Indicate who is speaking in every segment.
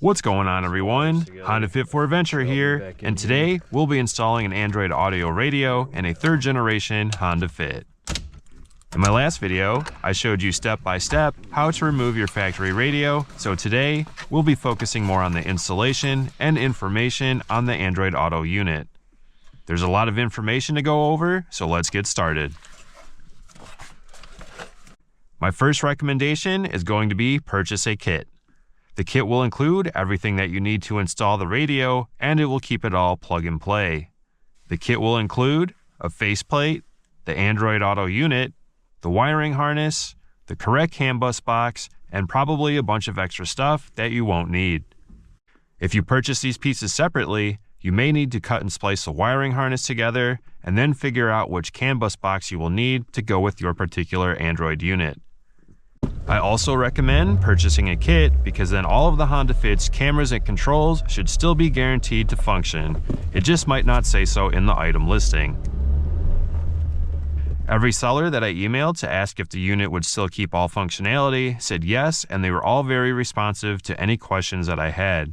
Speaker 1: What's going on, everyone? Honda Fit for Adventure here, and today we'll be installing an Android Auto radio and a 3rd generation Honda Fit. In my last video, I showed you step by step how to remove your factory radio, so today we'll be focusing more on the installation and information on the Android Auto unit. There's a lot of information to go over, so let's get started. My first recommendation is going to be purchase a kit. The kit will include everything that you need to install the radio, and it will keep it all plug and play. The kit will include a faceplate, the Android Auto unit, the wiring harness, the correct CAN bus box, and probably a bunch of extra stuff that you won't need. If you purchase these pieces separately, you may need to cut and splice the wiring harness together and then figure out which CAN bus box you will need to go with your particular Android unit. I also recommend purchasing a kit because then all of the Honda Fit's cameras and controls should still be guaranteed to function. It just might not say so in the item listing. Every seller that I emailed to ask if the unit would still keep all functionality said yes, and they were all very responsive to any questions that I had.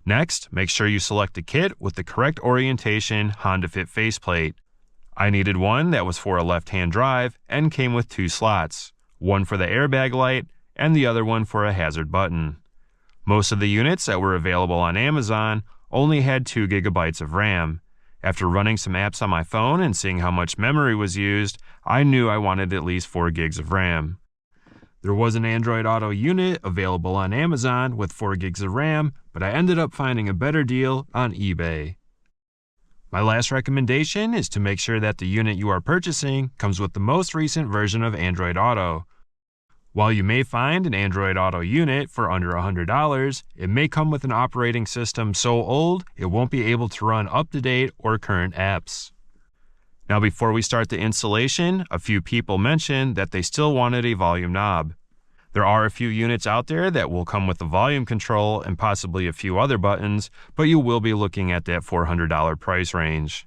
Speaker 1: Next, make sure you select a kit with the correct orientation Honda Fit faceplate. I needed one that was for a left-hand drive and came with 2 slots. One for the airbag light, and the other one for a hazard button. Most of the units that were available on Amazon only had 2 GB of RAM. After running some apps on my phone and seeing how much memory was used, I knew I wanted at least 4 gigs of RAM. There was an Android Auto unit available on Amazon with 4 gigs of RAM, but I ended up finding a better deal on eBay. My last recommendation is to make sure that the unit you are purchasing comes with the most recent version of Android Auto. While you may find an Android Auto unit for under $100, it may come with an operating system so old it won't be able to run up-to-date or current apps. Now, before we start the installation, a few people mentioned that they still wanted a volume knob. There are a few units out there that will come with a volume control and possibly a few other buttons, but you will be looking at that $400 price range.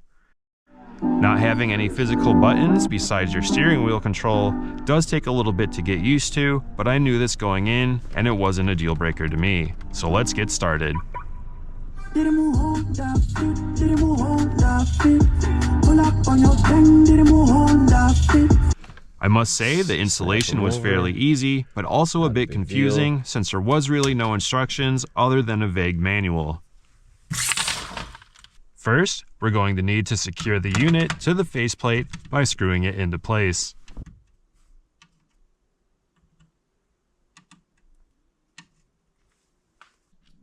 Speaker 1: Not having any physical buttons besides your steering wheel control does take a little bit to get used to, but I knew this going in and it wasn't a deal breaker to me. So let's get started. I must say the installation was fairly easy, but also a bit confusing since there was really no instructions other than a vague manual. First, we're going to need to secure the unit to the faceplate by screwing it into place.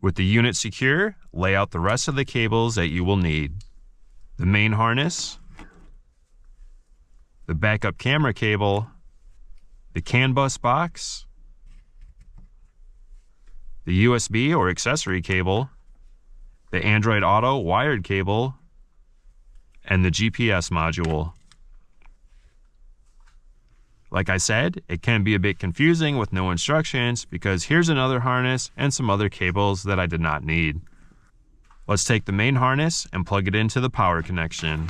Speaker 1: With the unit secure, lay out the rest of the cables that you will need. The main harness, the backup camera cable, the CAN bus box, the USB or accessory cable, the Android Auto wired cable, and the GPS module. Like I said, it can be a bit confusing with no instructions because here's another harness and some other cables that I did not need. Let's take the main harness and plug it into the power connection.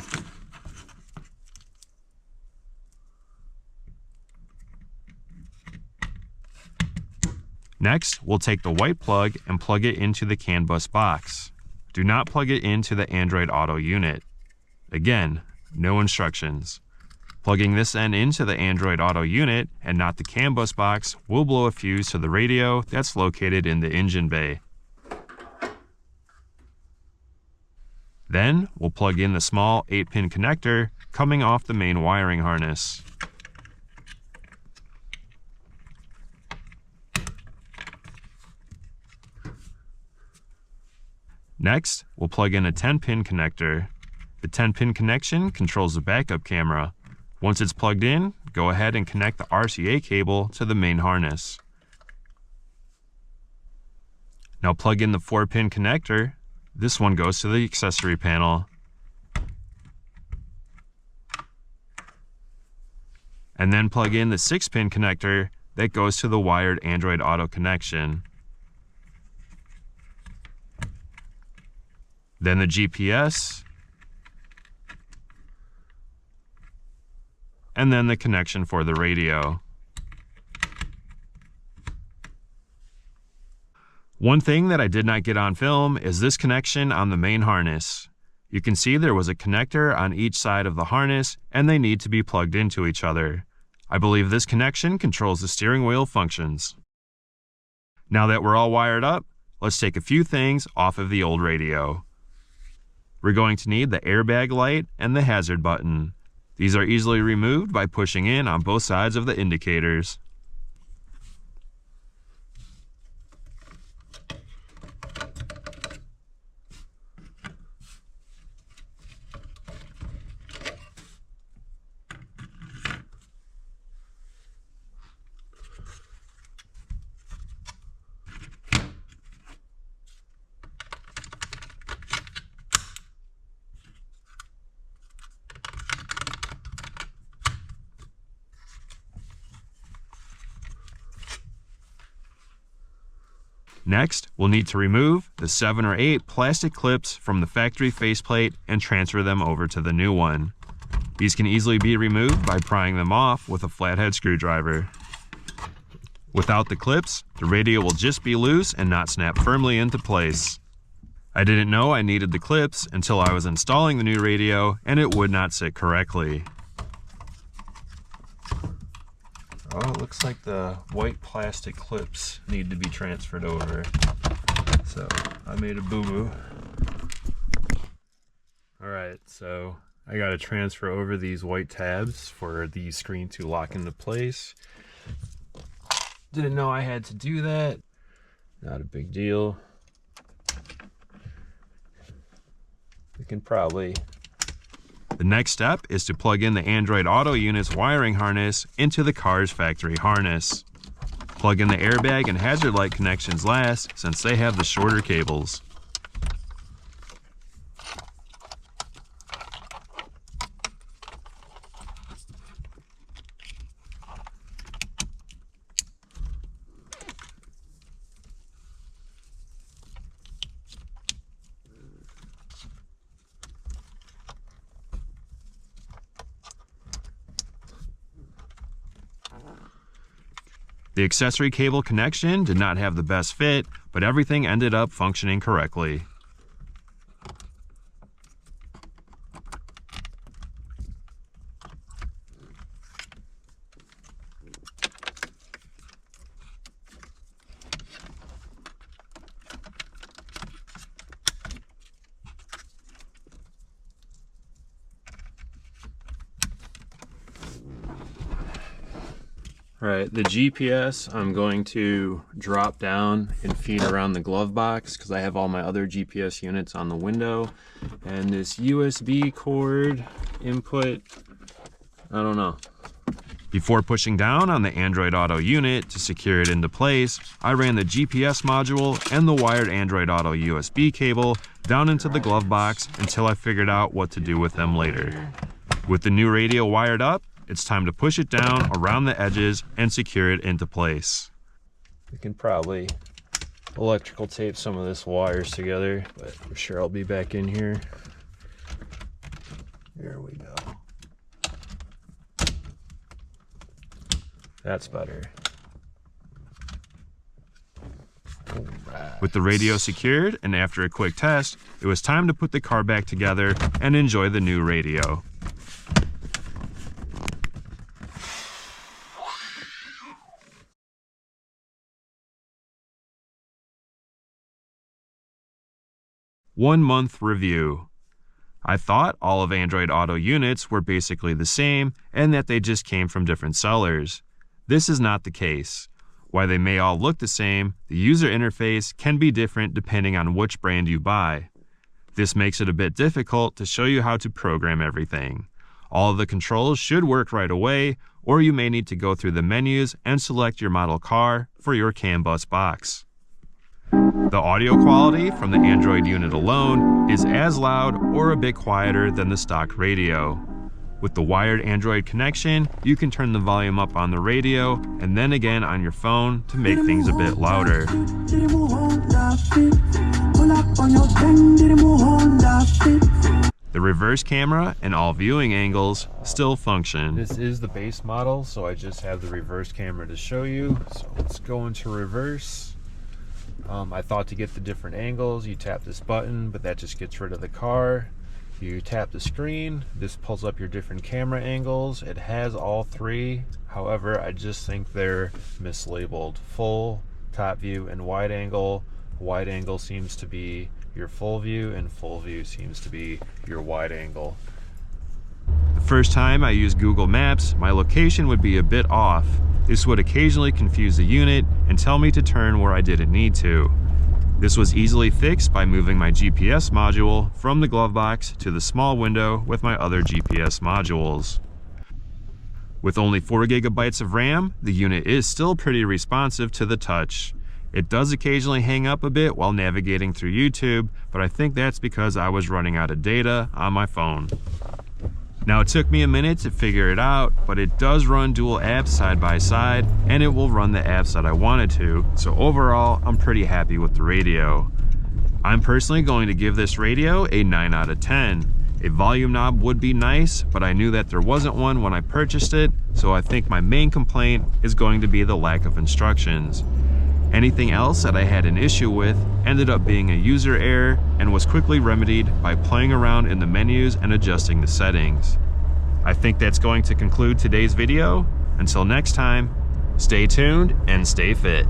Speaker 1: Next, we'll take the white plug and plug it into the CAN bus box. Do not plug it into the Android Auto unit. Again, no instructions. Plugging this end into the Android Auto unit and not the CAN bus box will blow a fuse to the radio that's located in the engine bay. Then, we'll plug in the small 8-pin connector coming off the main wiring harness. Next, we'll plug in a 10-pin connector. The 10-pin connection controls the backup camera. Once it's plugged in, go ahead and connect the RCA cable to the main harness. Now plug in the 4-pin connector. This one goes to the accessory panel. And then plug in the 6-pin connector that goes to the wired Android Auto connection. Then the GPS, and then the connection for the radio. One thing that I did not get on film is this connection on the main harness. You can see there was a connector on each side of the harness, and they need to be plugged into each other. I believe this connection controls the steering wheel functions. Now that we're all wired up, let's take a few things off of the old radio. We're going to need the airbag light and the hazard button. These are easily removed by pushing in on both sides of the indicators. Next, we'll need to remove the 7 or 8 plastic clips from the factory faceplate and transfer them over to the new one. These can easily be removed by prying them off with a flathead screwdriver. Without the clips, the radio will just be loose and not snap firmly into place. I didn't know I needed the clips until I was installing the new radio and it would not sit correctly. Oh, it looks like the white plastic clips need to be transferred over. So I made a boo-boo. Alright, so I gotta transfer over these white tabs for the screen to lock into place. Didn't know I had to do that. Not a big deal. We can probably... The next step is to plug in the Android Auto unit's wiring harness into the car's factory harness. Plug in the airbag and hazard light connections last, since they have the shorter cables. The accessory cable connection did not have the best fit, but everything ended up functioning correctly. Right, the GPS I'm going to drop down and feed around the glove box because I have all my other GPS units on the window. And this USB cord input, I don't know. Before pushing down on the Android Auto unit to secure it into place, I ran the GPS module and the wired Android Auto USB cable down into the glove box until I figured out what to do with them later. With the new radio wired up, it's time to push it down around the edges and secure it into place. We can probably electrical tape some of this wires together, but I'm sure I'll be back in here. There we go. That's better. Right. With the radio secured and after a quick test, it was time to put the car back together and enjoy the new radio. One-month review. I thought all of Android Auto units were basically the same and that they just came from different sellers. This is not the case. While they may all look the same, the user interface can be different depending on which brand you buy. This makes it a bit difficult to show you how to program everything. All of the controls should work right away, or you may need to go through the menus and select your model car for your CAN bus box. The audio quality from the Android unit alone is as loud or a bit quieter than the stock radio. With the wired Android connection, you can turn the volume up on the radio and then again on your phone to make things a bit louder. The reverse camera and all viewing angles still function. This is the base model, so I just have the reverse camera to show you. So let's go into reverse. I thought to get the different angles, you tap this button, but that just gets rid of the car. You tap the screen, this pulls up your different camera angles. It has all three. However, I just think they're mislabeled. Full, top view, and wide angle. Wide angle seems to be your full view, and full view seems to be your wide angle. The first time I used Google Maps, my location would be a bit off. This would occasionally confuse the unit and tell me to turn where I didn't need to. This was easily fixed by moving my GPS module from the glove box to the small window with my other GPS modules. With only 4 gigabytes of RAM, the unit is still pretty responsive to the touch. It does occasionally hang up a bit while navigating through YouTube, but I think that's because I was running out of data on my phone. Now, it took me a minute to figure it out, but it does run dual apps side by side, and it will run the apps that I wanted to, so overall, I'm pretty happy with the radio. I'm personally going to give this radio a 9 out of 10. A volume knob would be nice, but I knew that there wasn't one when I purchased it, so I think my main complaint is going to be the lack of instructions. Anything else that I had an issue with ended up being a user error and was quickly remedied by playing around in the menus and adjusting the settings. I think that's going to conclude today's video. Until next time, stay tuned and stay fit.